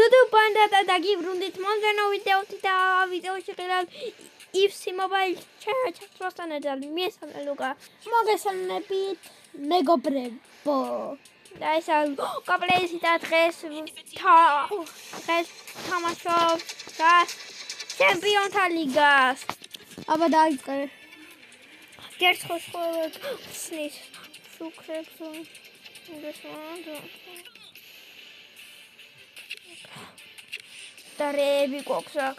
ზუდუ ბანდა და დაგიბრუნდით მომდენო ვიდეოთი და ვიდეოში ყიდავ იფსი მობაილ ჩასვასთან ერთად მესამე ლუკა მოგესალმებით მეგობრებო და ეს კაპლეისი და დღეს თამაშობ და ჩემპიონთა ლიგას აბა დაიწყე გერცხოს ხსნის შუქრებს და რეები გვაქვს აქ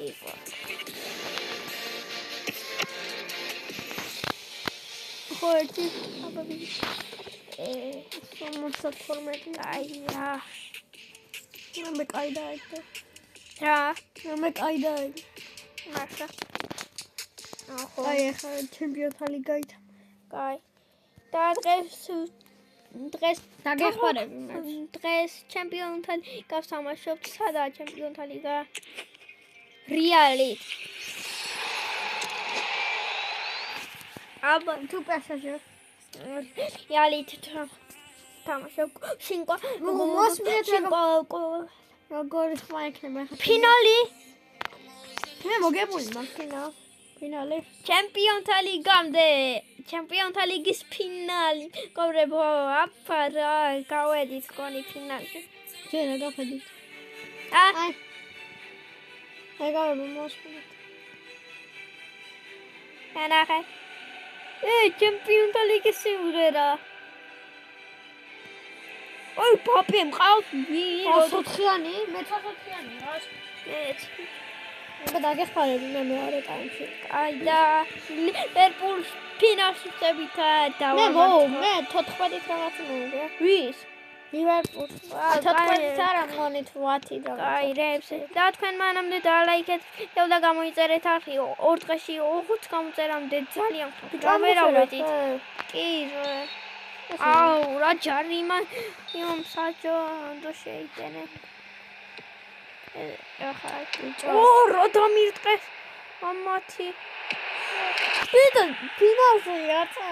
იყო ხო ერთი აბა მომსახურმეთ აია მე კაიდა იყო რა მე კაიდა მაშა ახო აი ახლა ჩემპიონთა ლიგა იტა კაი და დღეს დაგეხმარები დღეს ჩემპიონთა ლიგას თამაშობთ სადაა ჩემპიონთა ლიგა რეალი აბა თუ პასაჟი რეალი თამაშობ შინკო მოსმეთ როგორ ხმაიქნება ფინალი მე მოგებული მაგ ფინალი ჩემპიონთა ლიგამდე ჩემპიონთა ლიგის ფინალი გობრებო აფარა გავედით კონი ფინალში შენ გაფედით აი ეგავე მოსმით ანახე ჩემპიონთა ლიგის სიმღერა ой папе მყავს ოთხიანი მე 4-იანი რა დაგეხმარები მე მეორე ტაიმში აი და ლივერპულს ფინალში წებითა და მე 14 რაღაც მოვიდა ვის ლივერპულს 14 არა მონით 8 და აი რებს და თქვენ მანამდე დალაიქეთ და გამოიწერეთ არხი 2 დღეში 5 გამოწერამდე ძალიან გამერავდით კი აუ რა ჯარიმა იმ საჯო შეიტენე ო რა დამირტყეს ამათი ფინალში რაცა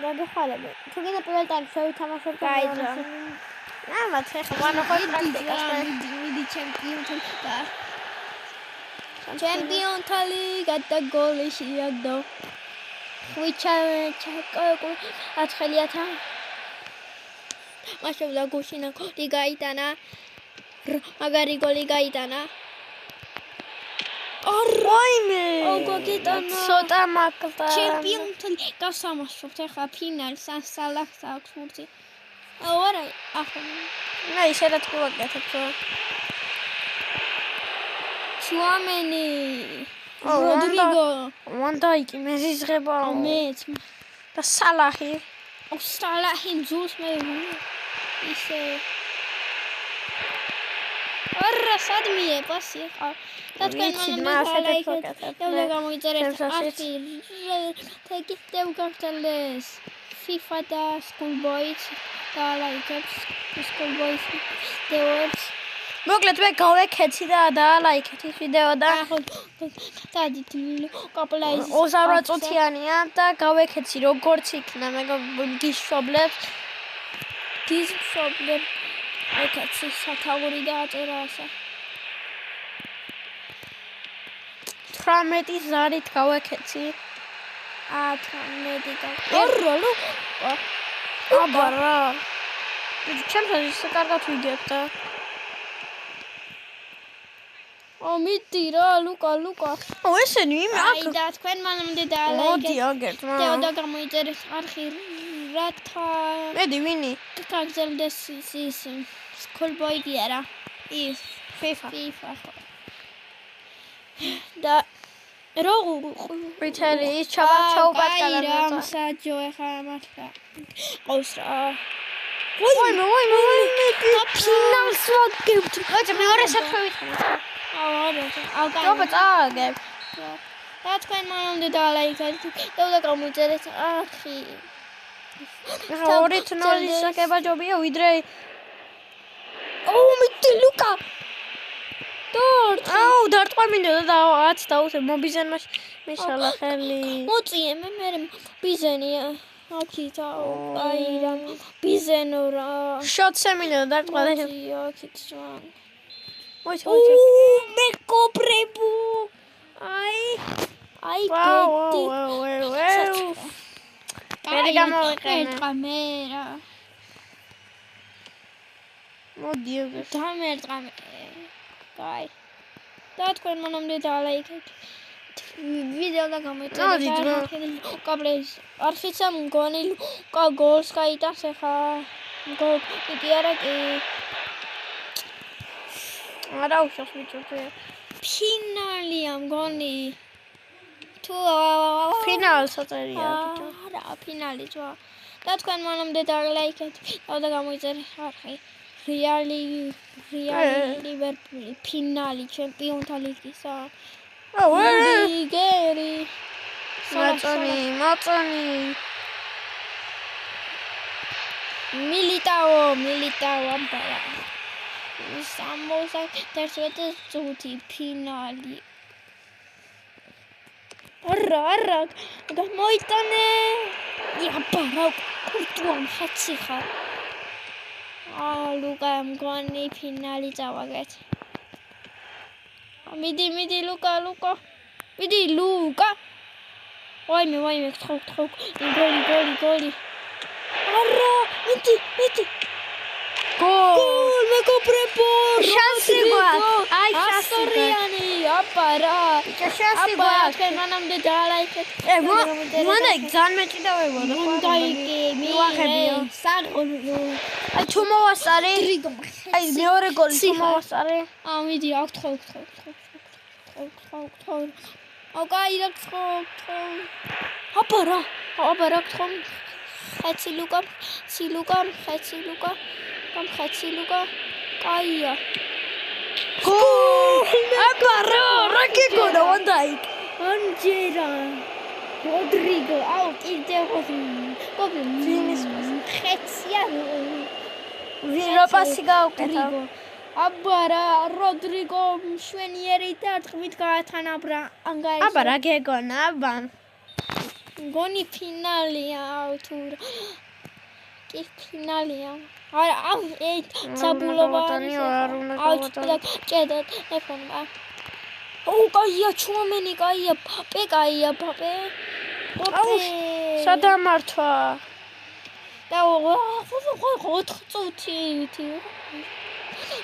დაგეხმარები თუ გინდა პირველ ტაიმში შევითამაშოთ გაიძა ამა ხეხა ვანო ხო მიდი ჩემპიონთა ლიგა და გოლი შეაგდო ხვიჩა ჩაკო აცხელიათა მაშინ გუშინა გოლი გაიტანა მაგარი გოლი გაიტანა არაიმე გოგიტანა ცოტა მაგდა ჩემპიონთა ლიგას თამაშობთ ახლა ფინალს სალახს აქვს მურცი არა ახლა აი შეიძლება თქვა გაკეთო ჩუამენი როდრიგო ვანდაიკი მეზიზღება მეც და სალახი სალახი ძულს მე ისე არა სადმიე პასი ხა და თქვენ მანამდე და გამოიწერეთ ახი თეკიტევ გახტელეს FIFA და Schoolboys და ლაიქებს Schoolboys ვიდეოებს მოკლედ მე გავეკეცი და დაალაიქეთ ის ვიდეო და დადით კაპლაიზის 28 წუთიანია და გავეკეცი როგორც იქნა მე გიშობლებს ეკაცი სათაური დააწერა ასა 18 ზარით გავეკეცი 18 გავეკეცი აბა რა ჩემთან ისე კარგად ვიგებ და მიდი რა ლუკა ესენი აი და თქვენ მანამდე დაალაიქეთ და გამოიწერეთ არხი რათა მედი ვინი გაგზელდეს ის Schoolboy არა ის FIFA და როგორ ვითარი ის ჩაუბატკალა საჯო ახლა მართლა ყავს რა ვაი ფინალს ვაგებთ ოჭე მეორე საფრთხე ვითხრით აუ წააგებ და თქვენ მანამდე დაალაიქეთ და გამოიწერეთ არხი 2-0 საკებაჯობია ვიდრე მიდი ლუკა აუ დარტყმა მინდა და 10 დაუსე მობიზენმა მეშალა ხელი მოწიე მე ბიზენია აქითა აირან ბიზენორა შოთსემინო დარტყვა აქითა მოიცო მეკობრებო აი გეტი მე გამოვიყენე კამერა მოდი დამერტყა მე კაი და თქვენ მანამდე დალაიქეთ ვიდეო და გამოიწერეთ კაბლეს არხიცა მგონი ლუკა გოლს გაიტანს ახლა იგი არა კი არა უშავს მიჭრე ფინალია მგონი თუ ფინალს აწერია არა ფინალი ძვა და თქვენ მანამდე დალაიქეთ და გამოიწერეთ არხი რეალი ლივერპული ფინალი ჩემპიონთა ლიგისა გერი მაწონი მილიტაო ამბარა 61 წუთი ფინალი არა გამოიტანე აბარა კურტუამ ხაცი ხარ ლუკა მგონი ფინალი წავაგეთ მიდი ლუკა მიდი ლუკა ვაიმე თხო გოლი არა მიდი გოლ მეკობრებო შანსი გვაქვს აი ასორიანი აბარა შანსი გვაქვს მანამდე დალაიქეთ მანდა ძალიან მეჭიდავებოდა უნდა იგი მივახებიო საღოლო აი თუ მოვასწარე აი მეორე გოლი თუ მოვასწარე მიდი აქ თხო ოკაი თხო აბარა თხო ხეცი ლუკა კაია გოლ აბარა რა გიგონა ვანდაიკ ანჯერა როდრიგო კიდევ გოგინის ხეცია ვინა პასი გაუკეთა აბარა როდრიგო მშვენიერი და თქმით გაათანაბრა ანგაის აბარა გეგონა გონი ფინალია თუ კი ფინალია არა საბულობა ჭედა ტელეფონმა კაია ჩუმენი კაია პაპე სადამართვა და 4 წუთი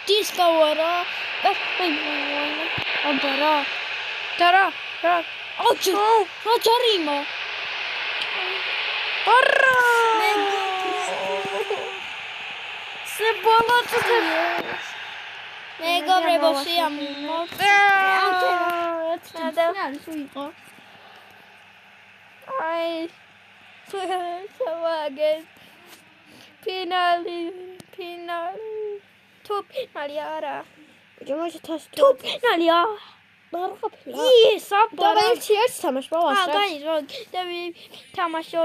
დისკავარა აბარა დარა რა ჯარიმა არა სებოლოთ მეგობრებო აი შევაგეთ ფინალი თუ ფინალი არა თუ ფინალია ის აბარა ერთ თამაშმა ვასწრებ გაიზრო და თამაშო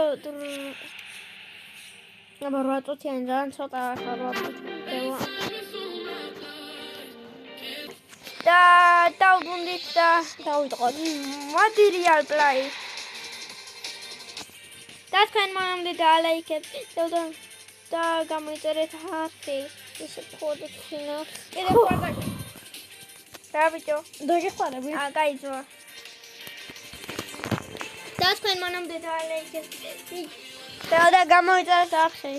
აბა 8 წუთიანი ძალიან ცოტა ახლა 8 წუთი და დავდუნდით და დავიტყოთ მოდი რეალ პლაი და თქვენ მანამდე დალაიქეთ და გამოიწერეთ არხი ისე ფოტო ფინალს კიდე ხარ და ბიჭო დაგეხმარები გაიძვა და თქვენ მანამდე დალაიქეთ და გამოიწერეთ არხი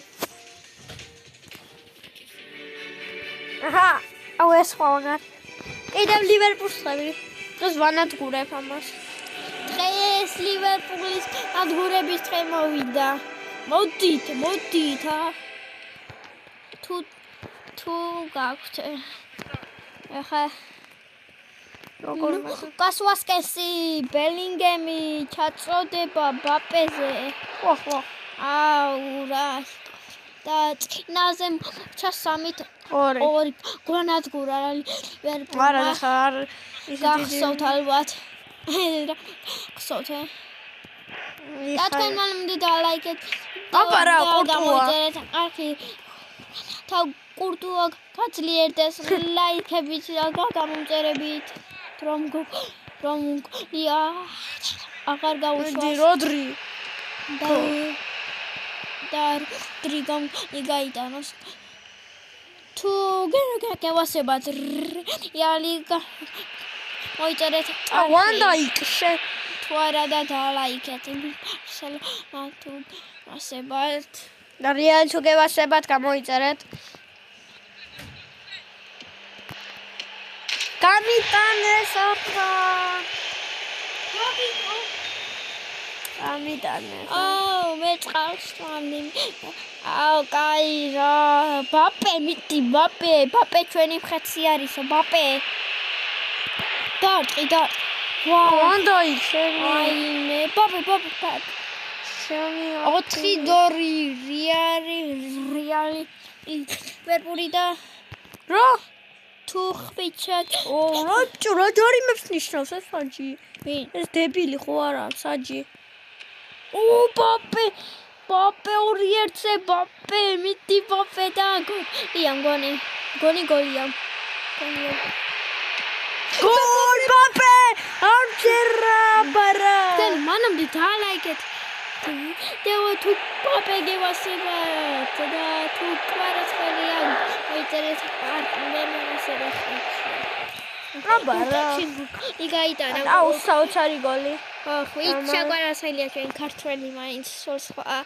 აუ ეს ხვალგარ კიდევ ლივერპულს ხვევი ეს ვანადგურებ ამას დღეს ლივერპულის ადგურების დღე მოვიდა მოდით თუ გაქვთ ახლა როგორ კასვასკესი ბელინგემი ჩაწოდება ბაპეზე ხო აუ რა და წინაზე ჩასამით ორი გვანადგურა ლივერპულმა არა ხარ გახსოვთ ალბათ გახსოვთ და თქვენ მანამდე დალაიქეთ აბარა კურტუა არხი თავ კურტუა გაძლიერდეს ლაიქებით და გამომწერებით რომ აღარ გაუშვა როდრი და როდრიგომ იგაიტანოს თუ გევასებად რეალიგა მოიწერეთ ვანდაიკშე თუ არა და დალაიქეთ ბარსელონა თუ გევასებად და რეალი თუ გევასებად გამოიწერეთ გამიტანეს ახლა გამიტანეს მე წყალს ვამნი კაი რა ბაპე მიტი ბაპე ჩვენი მხეცი არისო ბაპე დარტყი ვანდაიქშე აიმე ბაპე შემი 4-2 რეალი ლივერპული და რა თუ ხვიჩად რა ჯარიმებს ნიშნავს ეს საჯი ვინ ეს დებილი ხო არა საჯი ბაპე 2-1-ზე ბაპე მიტი ბაპე და გოლია გოლია გოლ ბაპე არჩერა ბარა დენ მანამდე დალაიქეთ დევა თუ ბაპე გევასებათ და თუ კვარაცხელია მოიწერეთ პარტნიორს აბარა იგაიტანა საოცარი გოლი ხვით შეგვარასელია ჩვენ ქართველი მაინც სულ სხვა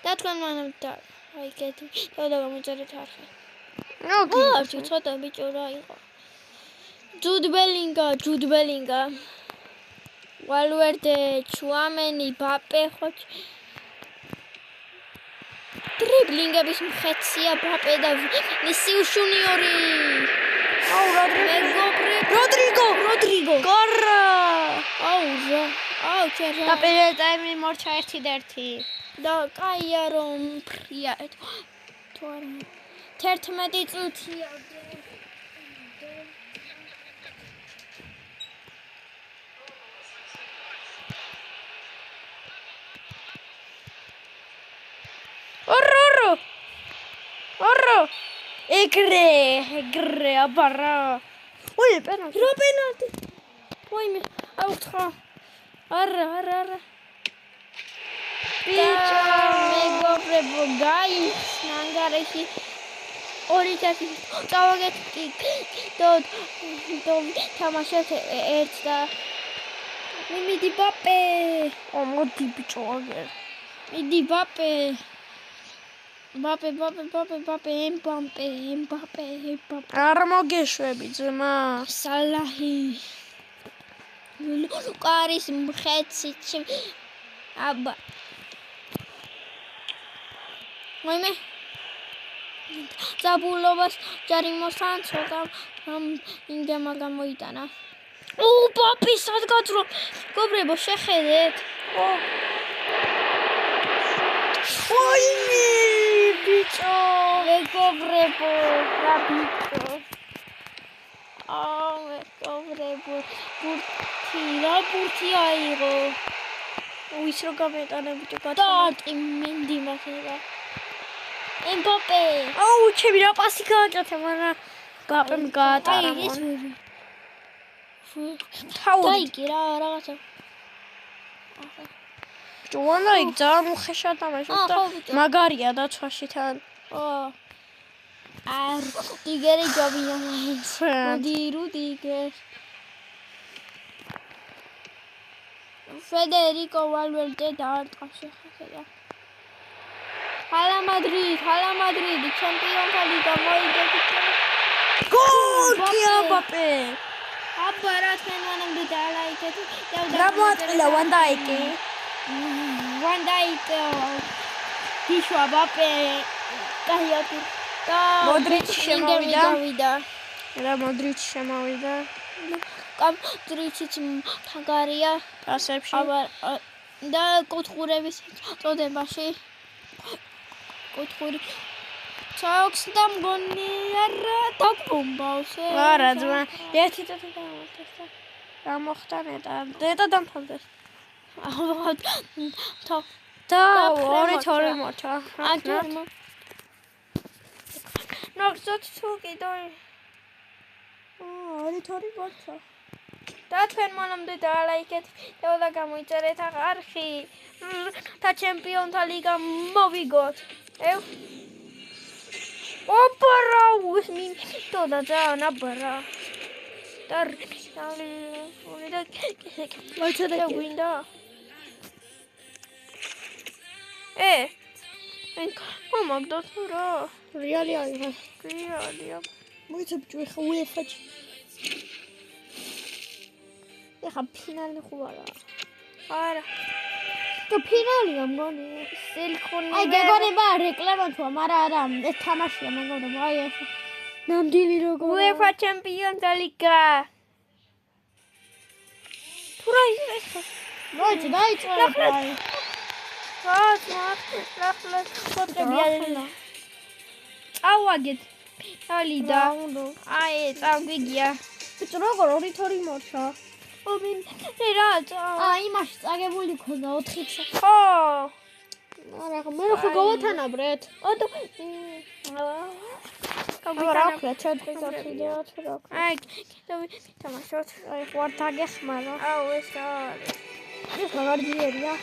და თქვენ მანამდე აიგეთ და გამოიწერეთ არხი არჩი ცოტა ბიჭურა იყო ჯუდ ბელინგა ვალვერდე ჩუამენი ბაპე ხო დრიბლინგების მხეცია ბაპე და ნისიუს ჟუნიორი როდრიგო გორა ჩერა და პირველ ტაიმი მორჩა 1-1 და კაია რომ ფრია თუ არა 11 წუთია ორო ეგრე აბარა პენალტი ვაიმე აუთხა არა ბიჭო მეგობრებო გაის ნანგარეში 2-1 წავაგეთ და თამაშეთ ერთ და მიდი ბაპე მოდი ბიჭო აგერ მიდი ბაპე ემბაპე არ მოგეშვები ძმა სალაჰი ლუკარის მხეცი აბა მოიმე ზაბულობას ჯარიმოსთან ცოტა ინგემა გამოიტანა ბაპი სადღაც რომ გობრებო შეხედეთ ბიჭო მეგობრებო რა ბიჭო მეგობრებო ბურთი აიღო ის რო გამეტანა ბიჭო დარტი მინდი მაქება ემბაპე ჩემი რა პასი გააკეთა მაგრამ ბაპემ გაატარა დაიგი რაღაცა ჯოვანა იქ ძალიან უხეშად თამაშობს და მაგარია დაცვაში თან რუდიგერი ჯობია მაინც რუდიგერ ფედერიკო ვალვერდე დაარტყა შეხედა ჰალა მადრიდი ჩემპიონთა ლიგა მოიგეთ გოლია ბაპე აბარა თქვენ მანამდე დალაიქეთ რა მოატყილა ვანდაიკი დიშვა ბაპე კაიატი და მოდრიჩი შემოვიდა რა მოდრიჩი შემოვიდა კამტრიჩიც თაგარია პასებში და კუთხურების წოდებაში კუთხური ჩაოქს და მგონი არა დაგბომბავს არა ძმა ერთი წუთი გამოხდა გამოხდა ნეტა დამთავრდეს და 2-2 მოჩა აჯერმა ნახოთ თუ კიდე 2-2 მოჩა და თქვენ მანამდე დაალაიქეთ და გამოიწერეთ არხი და ჩემპიონთა ლიგა მოვიგოთ. ოპარა უსმინდო და ძალიან აბარა. და და გვინდა. მომაგდოთ რა. რეალი არის. რეალია. მოიცებჭი ხა უეფა-ში. ეხა ფინალი ხო არა? არა. და ფინალია მგონი. სილქონი. აი გეგონება რეკლამა თქო, მაგრამ არა, ეს თამაშია მეგობრებო, აი ეს. ნამდვილი როგორ. UEFA ჩემპიონთა ლიგა. თუ რა ის? მოიცა დაიწყო. ახლა ფოტოები წავაგეთ. ალიდა. აი წავგიგია. ბიჭო როგორ 2-2 მორჩა? რა იმაში წაგებული ქონდა 4-ი. ხო. არა, მე ხო გავათანაბრეთ. რა ვქნა, ჩადღიზავთ რა. აი, თამაშობთ. აი, ვარ დაგეხმარო. აუ, ეს რა არის? ეს მაგარჯიერია.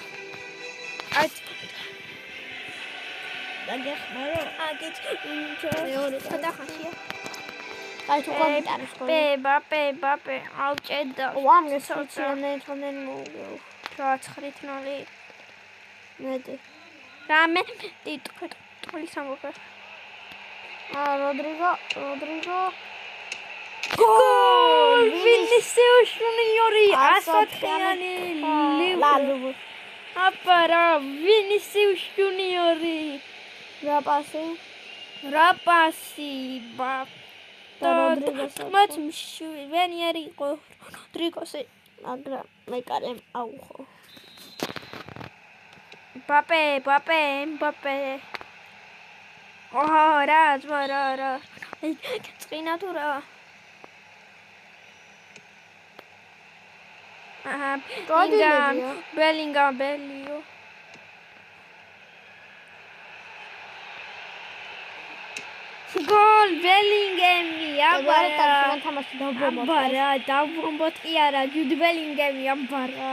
აი, დაგეხმარო. აგეთ, მეორე გადახაშია. აი, თუ კომენტარებს ხო. ბაპე, ავჭედა. ვამ ესოციალურ თონენ მოგეო. რა 9-0. მეტი. რამე ტიტული სამოქა. როდრიგო. გოლ! ვინისიუს ჟუნიორი 104-იანი ლალუ. აპარა ვინისიუს ჟუნიორი. რა პასი და როდრიგოსი. მათ ვენიერი იყო როდრიგოსი, მაგრამ მე კარემ აუხო. ბაპე. რა. წინა თუ რა. ბელინგამ. გოლ ბელინგემი აბარა თამაში დაუბრუნდოთ კი არა ჯუდ ბელინგემი აბარა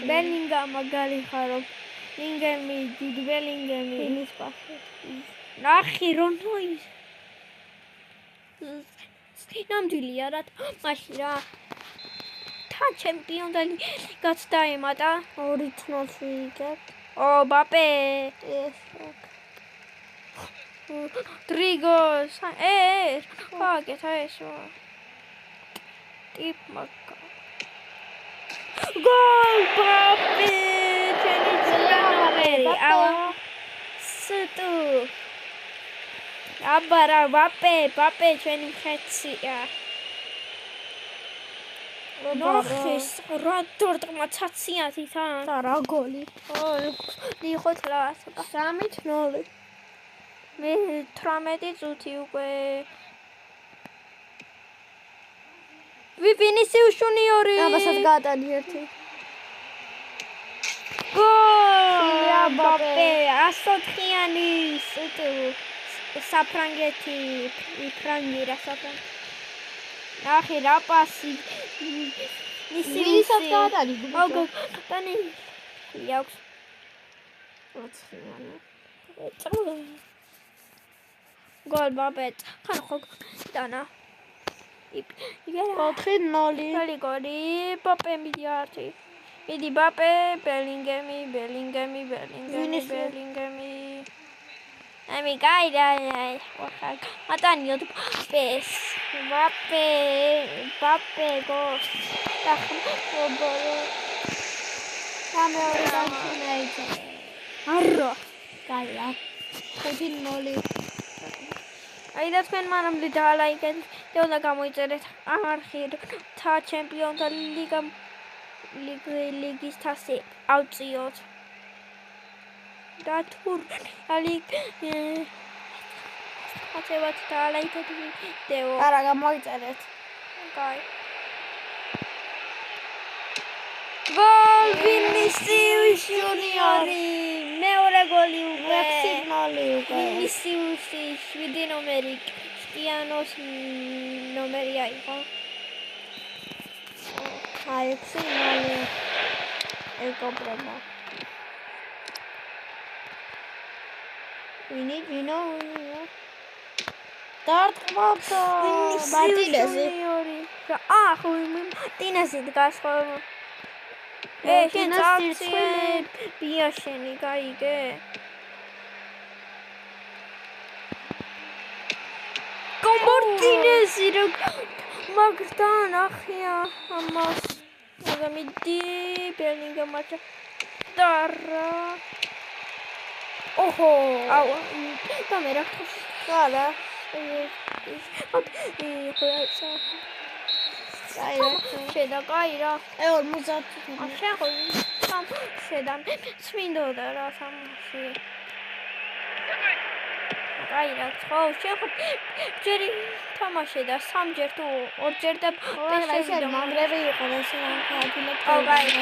ბელინგამ მაგალი ხარო ბელინგემი ჯუდ ბელინგემი ის პასი ნახი რონოის ნამდვილია რა მაშინ რა თა ჩემპიონთა ლიგაც დაემატა 2-0 იგებ ბაპე Rodrigos, fuck eso. Tip Maca. Gol, papi! Sutu. Abara, papi, cheni khetsia. Nochis, rodort matsatsia titan. Tara goli. Dikhot la. 3-0. მე 18 წუთი უკვე ვინისიუს ჟუნიორი აბასაც გაატანი ერთი გოლ ბაპე 104-იანი საფრანგეთი ფრანგი რა საფრანგი ნახე რა პასი ვისაც გაატანი ტანი აქვს 20-იანი Gol babet. Kan xog dana. 4-0. Goli. Bape miliardi. Vidi Bape, Bellingemi. Ami gaida. Matani od Bapes. Bape go. Gol. Kame original. Arro. Gaia. 5-0. აი და თქვენ მანამდე დაალაიქეთ და უნდა გამოიწერეთ არხი თა ჩემპიონთა ლიგის თასი ავწიოთ და თუ აცებათ დაალაიქეთ ვიდეო არა გამოიწერეთ კაი გოლ ვინისიუს ჟუნიორი მეორე გოლი უკვე 6-0 უკვე ვინისიუსი 7 ნომერი კრისტიანოს ნომერი აიღო აი 6-0 ეკობრება. ვინო დარტყმავდა მარტინესი. ხო მარტინესი დგას ხო. შენ წავცილე ბიაშენი გაიგე. მარტინესი რო მაგდან ახია ამას. მაგამიდი ბელინგამაჩა დარა. ოჰო აუ კამერა ხალა შედა კაირა 50 შეხო შედა წმინდოდა რა თამაში კაირა ხო შეხო ჯერი თამაში და სამჯერ თუ ორჯერ და ესე მაგრები იყო ესე ხაჯილა აუ კაირა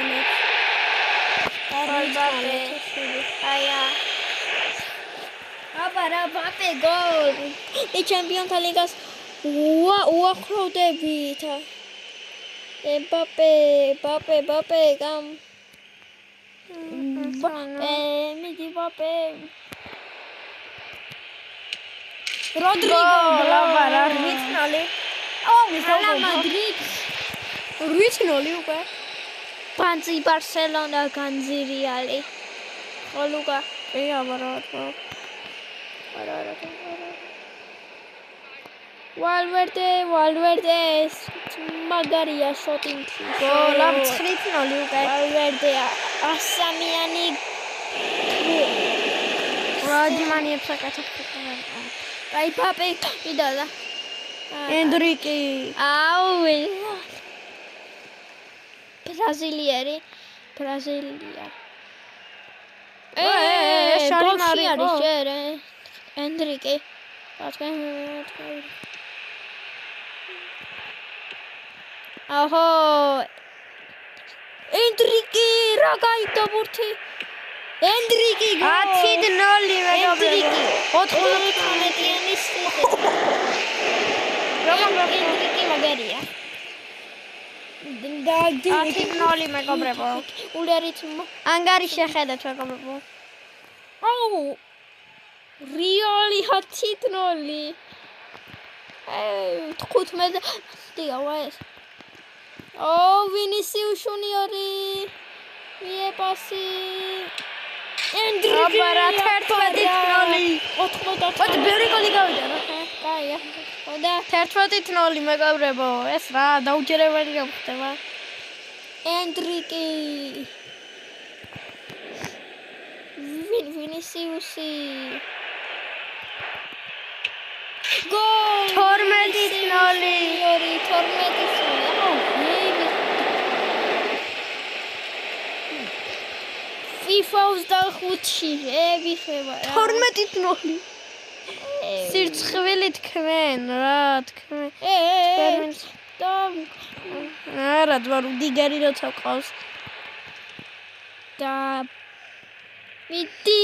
აია აბარა ბაპე გოლ ჩემპიონთა ლიგას უახლოვდებით ბაპე გამ მიდი ბაპე როდრიგო ლაბარა 8-0 ალა მადრიდ 8-0 უკვე პანცი ბარსელონა განზირიალი ხოლუკა აბარა Valverde მაგარია შოტინგში. გოლა 9-0 უკვე. Valverde ასამიანი. რაჯმანიებს აკეთებდა. აი პაპე იდალა. ენდრიკი. აუ. ბრაზილია. შარიმარი შერე. ენდრიკი. აჰო ენდრიკი რა გაიტო ბურთი ენდრიკი 10-0 მეგობრებო 99-იანი ენდრიკი მაგარია 10-0 მეგობრებო ულერიც ანგარი შეხედეთ მეგობრებო აუ რიალი 10-0 15 დიავა ეს ო ვინისიუს ჟუნიორი მიეპასი ენდრიკი აბარა 11-0 80 ბევრი გოლი გავიდა რა კაია ხოდა 11-0 მეგობრებო ეს რა დაუჯერებელი გამხდება ენდრიკი ვინისიუსი გოლ 12-0 FIFA-ს და 5-ში ევიხება 12-0 სირცხვილი თქვენ რა თქვენ არა დვა რუდიგერი როცა ყავს და მიდი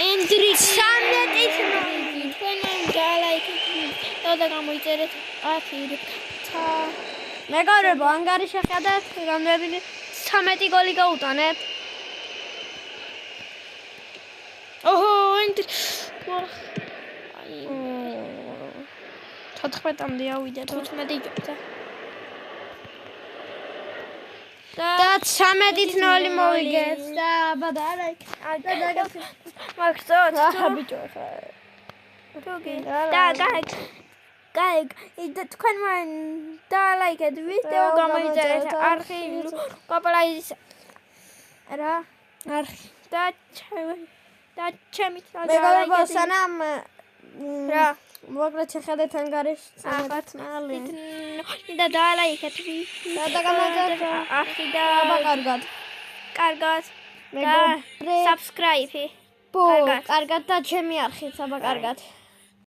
ენდრიკი 13-0 თქვენ გალაიქეთ და გამოიწერეთ 10 მეგობრებო ანგარი შეხედეთ რამდენი 13 გოლი გაუტანეთ ოჰო ენდრიკი 14-მდე ავიდა 15 იჯობდა და 13-0 მოვიგეთ და აბა და მაგსოთ ბიჭო ხა თუგი და გაიგ იდა თქვენ მან და ლაიქეთ ვიდეო გამოიწერეთ არხი კოპლაის რა არხი და ჩემით მეგობრებო სანამ რა მოგეთ შეხედეთ ანგარიშ 13-0 და ლაიქეთ და გამოიწერეთ არხი და აბა კარგად და subscribe კარგად და ჩემი არხით აბა კარგად